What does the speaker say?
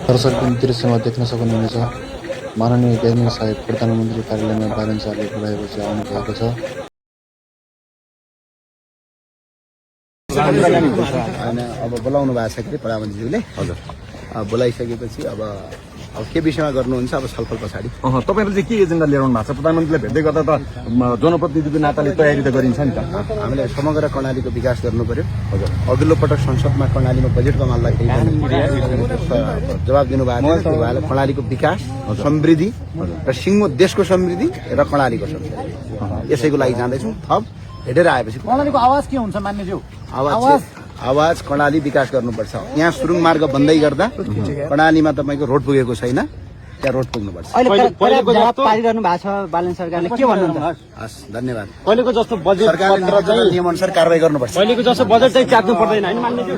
दर्शक दृश्यमा देख्न सक्नुहुनेछ माननीय क्याबिनेट साहेब प्रधानमन्त्री कार्यालयमा बालन शाहले बोलाएपछि आउनु भएको छ। होइन अब बोलाउनु भएको छ कि प्रधानमन्त्रीज्यूले हजुर बोलाइसकेपछि अब के विषयमा गर्नुहुन्छ अब छलफल पछाडि तपाईँहरूले चाहिँ के एजेन्डा लिएर आउनु भएको छ? प्रधानमन्त्रीले भेट्दै गर्दा त जनप्रतिनिधिको नाताले तयारी त गरिन्छ नि त। हामीले समग्र कर्णालीको विकास गर्नु पर्यो। हजुर अघिल्लो पटक संसदमा कर्णालीमा बजेट कमाल्दाखेरि जवाब दिनुभएको थियो। त्यो भएर कर्णालीको विकास समृद्धि र सिङ्गो देशको समृद्धि र कर्णालीको समृद्धि यसैको लागि जाँदैछौँ। थप हेरेर आएपछि कर्णालीको आवाज के हुन्छ मान्यज्यू? आवाज कर्णाली विकास गर्नुपर्छ। यहाँ सुरुङ मार्ग बन्दै गर्दा कर्णालीमा तपाईँको रोड पुगेको छैन, त्यहाँ रोड पुग्नुपर्छ। पारिरहनु भएको छ बालन सरकारले, के भन्नुहुन्छ? हस् धन्यवाद। पहिलेको जस्तो बजेट सरकारले नियम अनुसार कारवाही गर्नुपर्छ। पहिलेको जस्तो बजेट चाहिँ च्याप्नु पर्दैन हैन मान्यज्यू?